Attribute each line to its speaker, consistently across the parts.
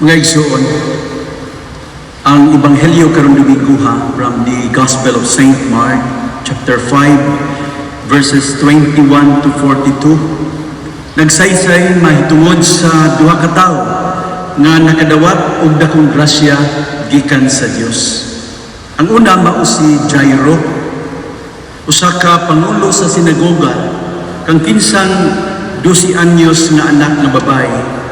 Speaker 1: Mga igsoon, ang Ebanghelyo karon Domingo from the Gospel of Saint Mark, chapter 5, verses 21 to 42. Nagsaysay mahitungod sa duha ka tawo nga nakadawat og dakong grasya gikan sa Dios. Ang una mao si Jairo, usa ka pangulo sa sinagoga, kang kinsang 12 anyos nga anak nga babae,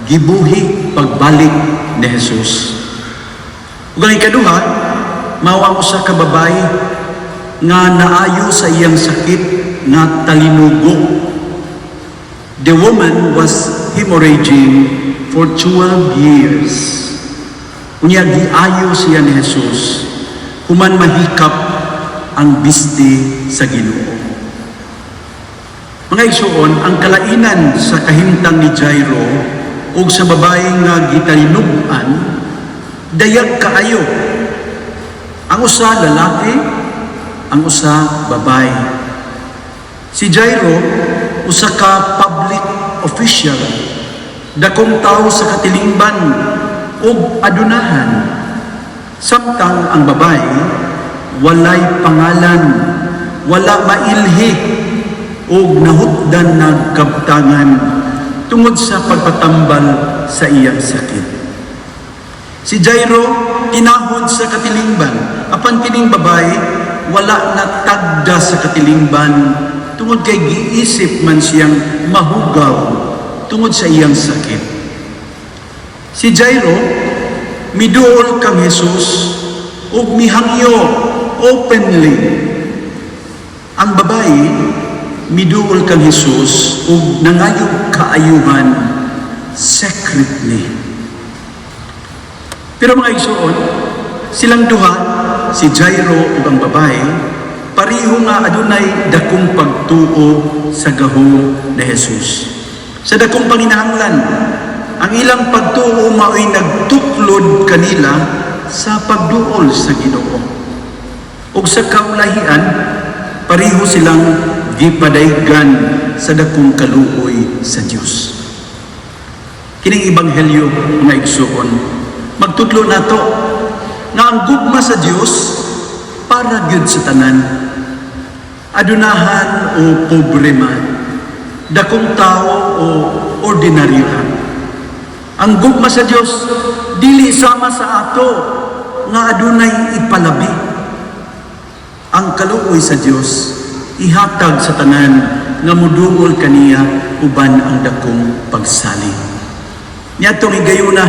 Speaker 1: gibuhi pagbalik ni Jesus. Ug ang ikaduha, mao ang usa ka babae nga naayo sa iyang sakit nga talinugo. The woman was hemorrhaging for 12 years. Unya giayo siya ni Jesus human mahikap ang biste sa Ginoo. Mga igsoon, ang kalainan sa kahimtang ni Jairo ug sa babae nga gitalinugan, dayag kaayo. Ang usa lalaki, ang usa babae. Si Jairo, usa ka public official, dakong tao sa katilingban ug adunahan. Samtang ang babae, walay pangalan, wala mailhi ug nahutdan nagkabtangan tungod sa pagpatambal sa iyang sakit. Si Jairo tinahod sa katilingban, apan kining babae wala natagda sa katilingban tungod kay giisip man siyang mahugaw tungod sa iyang sakit. Si Jairo miduol kang Jesus ug mihangyo openly. Ang babae miduol kang Jesus ug nangayo kaayuhan secretly. Pero mga igsoon, silang duha, si Jairo ug ang babae, pareho nga adunay dakong pagtuo sa gahom ni Jesus. Sa dakong panginahanglan, ang ilang pagtuo mao'y nagtuklod kanila sa pagduol sa Ginoo. Ug sa kaulahian, pareho silang gipadaygan sa dakong kaluoy sa Dios. Kining ebanghelyo nga igsoon, magtudlo nato nga ang gugma sa Dios para gyud sa tanan. Adunahan o pobre man, dakong tao o ordinaryo lang. Ang gugma sa Dios dili sama sa ato nga adunay ipalabi. Ang kaluoy sa Dios ihatag sa tanan nga moduol kaniya uban ang dakong pagsalig. Niadtong higayuna,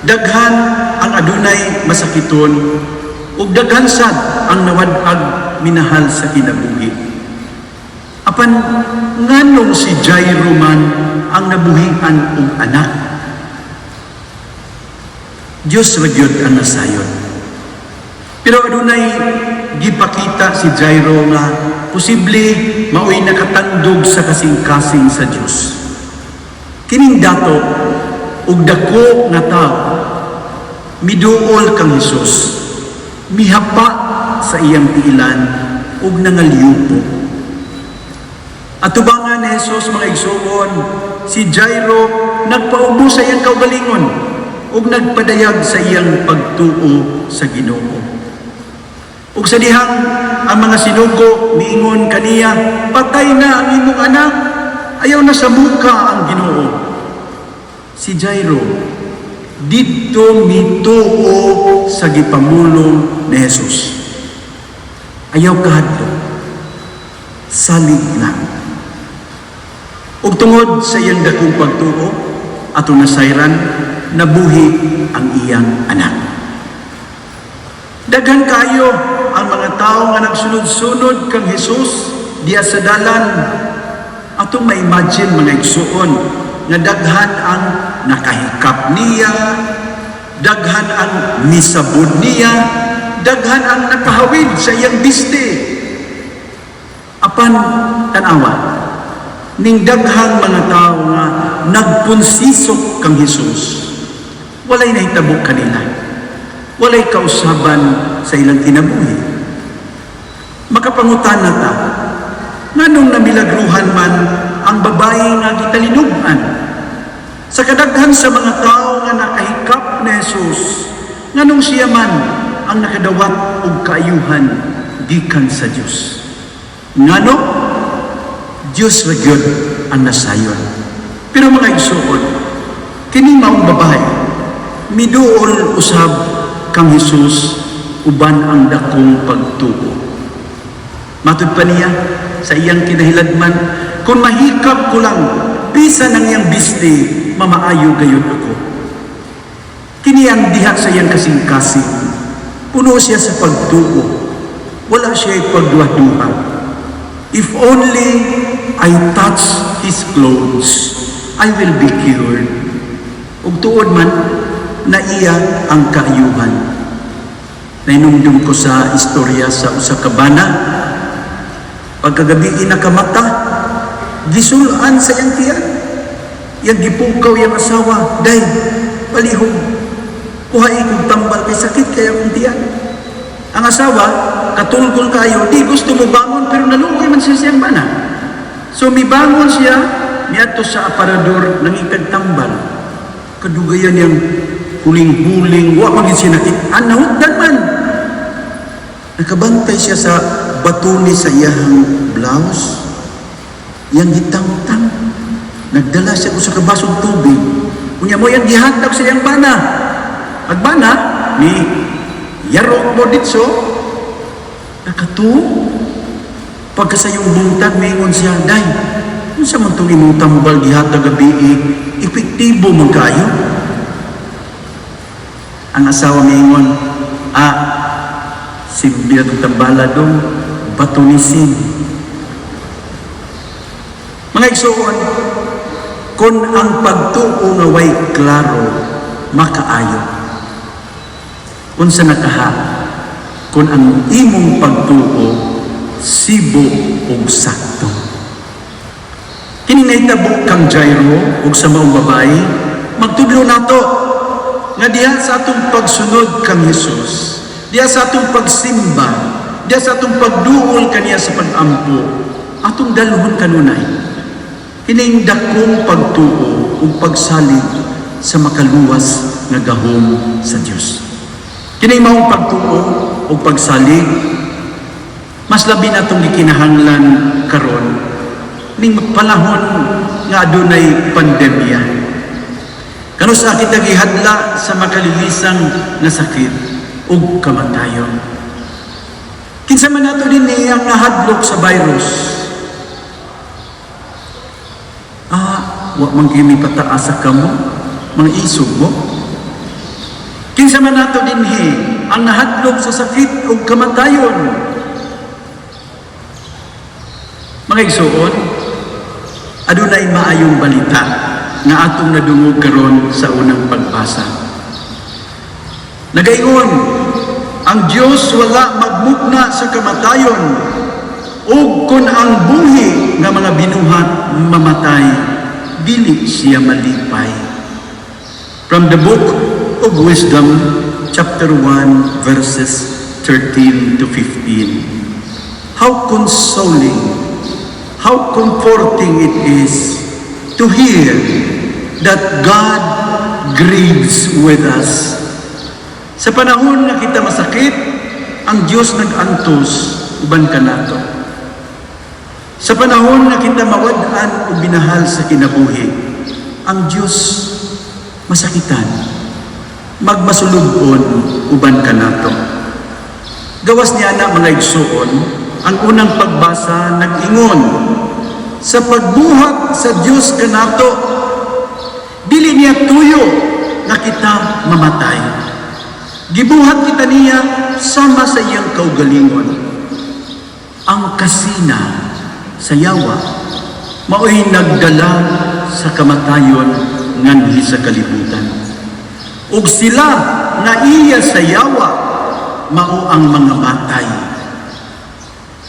Speaker 1: daghan ang adunay masakiton ug daghan sad ang nawad-ag minahal sa kinabuhi. Apan nganong si Jairo man ang nabuhian og anak? Dios ra gyud ang nasayon. Pero adunay gipakita si Jairo nga posible mao'y nakatandog sa kasing-kasing sa Dios. Kining dato ug dako nga tao miduol kang Jesus, mihapa sa iyang tiilan ug nangalyupo. Atubangan ni Jesus, mga igsoon, si Jairo nagpaubo sa iyang kaugalingon ug nagpadayag sa iyang pagtuo sa Ginoo. Ug sa dihang ang mga sinugo miingon kaniya, patay na ang imong anak, ayaw na sa muka ang Ginoo. Si Jairo dito mituo sa gipamulong ni Jesus. Ayaw kahadlo, salig lang. Ug tungod sa iyang dakong pagtuo, atong nasayran, nabuhi ang iyang anak. Daghan kayo ang mga tao nga nagsunod-sunod kang Jesus diya sa dalan. Atong ma-imagine, mga igsuon, nga daghan ang nakahikap niya, daghan ang misabod niya, daghan ang nakahawid sa iyang biste. Apan tanawa, ning daghang mga tao nga nagpunsisok kang Jesus, walay nahitabo kanila, walay kausaban sa ilang kinabuhi. Makapangutan na ta, nganong namilagruhan man ang babae nga gitalinugan? Sa kadaghan sa mga tao nga nakahikap ni Jesus, nganong siya man ang nakadawat og kaayuhan gikan sa Dios. Ngano? Dios ra gyud ang nasayon. Pero mga igsoon, kini maong babae, miduol usab kang Jesus uban ang dakong pagtuo. Matud pa niya sa iyang kinahiladman, kung mahikap ko lang, bisa ng iyang bisni, mamaayo gayon ako. Kini ang diha sa iyang kasing-kasing. Puno siya sa pagtuo. Wala siya pagduha-duha. If only I touch his clothes, I will be cured. Ug tuod man, na iya ang kaayuhan. Nainumdum ko sa istorya sa usa ka bana. Pagkagabi nakamata, gisulaan sa iyang tiyan. Yang gipukaw yung asawa, day, palihog. Kuhay kong tambal kay sakit kaya kong tiyan. Ang asawa, katulkol kayo, di gusto mo bangon pero nalukoy man siya siyang bana. So mibangon siya, niyato sa aparador ng ikagtambal. Kadugayan niyang huling-huling, wa maging sinakit. Anahutdan man. Nakabantay siya sa batuni sa iyang blouse. Yang gitang-tang. Nagdala siya sa kabasong tubig. Kunya mo yang gihatag sa iyang bana. Agbana, ni yarok mo ditso. Nakatu. Pagkasayong buntag, mingon siya, day, kung sa man itong imong tambal gihatag gabi, epektibo man kayo. Ang asawa mingon, simbi na itong tambala dong, batunisin. Mga igsoon, kung ang pagtuo nga way klaro, makaayo. Kung sa nakaha, kung ang imong pagtuo, sibo o sakto. Kini nahitabo kang Jairo, o sa maong babae, magtudlo nato, nga diha sa atong pagsunod kang Jesus, diha sa atong pagsimba, diha sa atong pagduol kaniya sa pag-ampo, atong daluhon kanunay. Kining dakong pagtuo o pagsalig sa makaluwas nga gahom sa Dios. Kining maong pagtuo o pagsalig, mas labi na itong gikinahanglan karon ning panahon nga adunay pandemya. Kano sa kita gihadla sa makalilisang nga sakit ug kamatayon. Kinsa man nato din ang nahadlok sa virus. Wa man gimi pataasa kamo, mga isog mo. Kinsa man nato dinhi ang nahadlok sa sakit ug kamatayon. Mga igsoon, adunay maayong balita nga atong nadungog karon sa unang pagbasa. Nagaingon, ang Dios wala magmugna sa kamatayon ug kun ang buhi nga mga binuhat mamatay, dili siya malipay. From the book of Wisdom, chapter 1, verses 13 to 15. How consoling, how comforting it is to hear that God grieves with us. Sa panahon nga kita masakit, ang Diyos nag-antos uban kanato. Sa panahon nga kita mawad-an o binahal sa kinabuhi, ang Diyos masakitan, magmasulubon uban kanato. Gawas niya na mga igsuon, ang unang pagbasa nag-ingon, sa pagbuhat sa Diyos kanato, dili niya tuyo na kita mamatay. Gibuhat kita niya sama sa iyang kaugalingon. Ang kasina sa yawa, mao'y nagdala sa kamatayon nganhi sa kalibutan. Ug sila nga iya sa yawa, mao ang mga matay.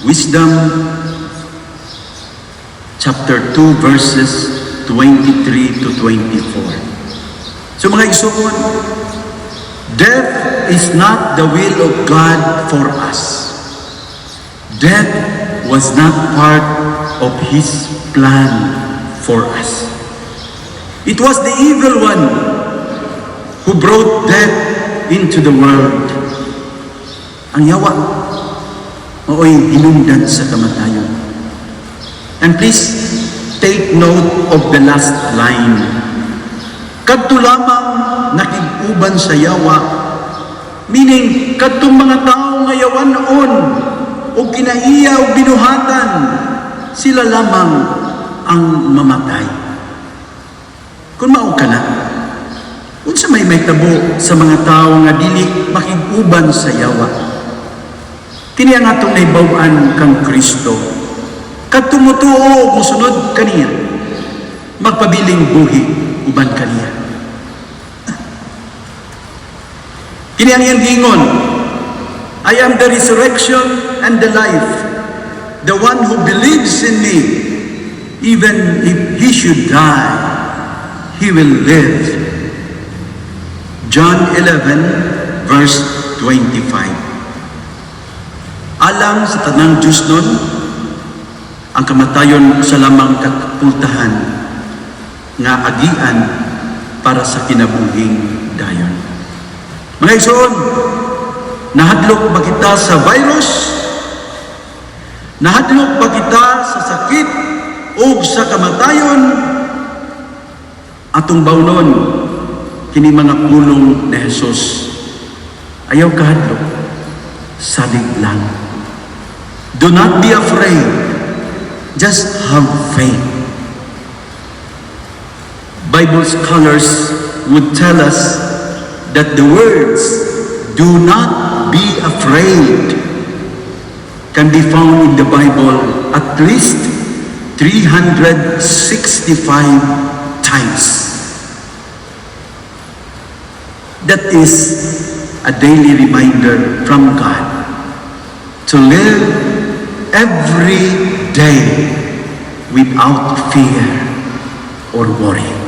Speaker 1: Wisdom chapter 2 verses 23 to 24. So mga igsoon, death is not the will of God for us. Death was not part of His plan for us. It was the evil one who brought death into the world. Ang yawa, mooy hinungdan sa kamatayon. And please take note of the last line. Kadto lamang nakig-uban sa yawa, meaning kadtong mga tao nga yawan noon o kinaiya o binuhatan, sila lamang ang mamatay. Kung mao ka na, unsa may tabo sa mga tao nga dili makig-uban sa yawa. Kini ang atong naibaw-an kang Kristo. Kadtong mutuo o musunod kaniya, magpabiling buhi uban kaniya. Kini ang iyang gingon, I am the resurrection and the life. The one who believes in me, even if he should die, he will live. John 11, verse 25. Alang sa tanang Diyos nun, ang kamatayon sa lamang katpultahan nga agian para sa kinabuhing dayon. Mga igsoon, nahadlok ba kita sa virus? Nahadlok ba kita sa sakit o sa kamatayon? Atong bawnon, kini mga pulong ni Jesus. Ayaw kahadlok, salig lang. Do not be afraid. Just have faith. Bible scholars would tell us that the words, do not be afraid, can be found in the Bible at least 365 times. That is a daily reminder from God to live every day without fear or worry.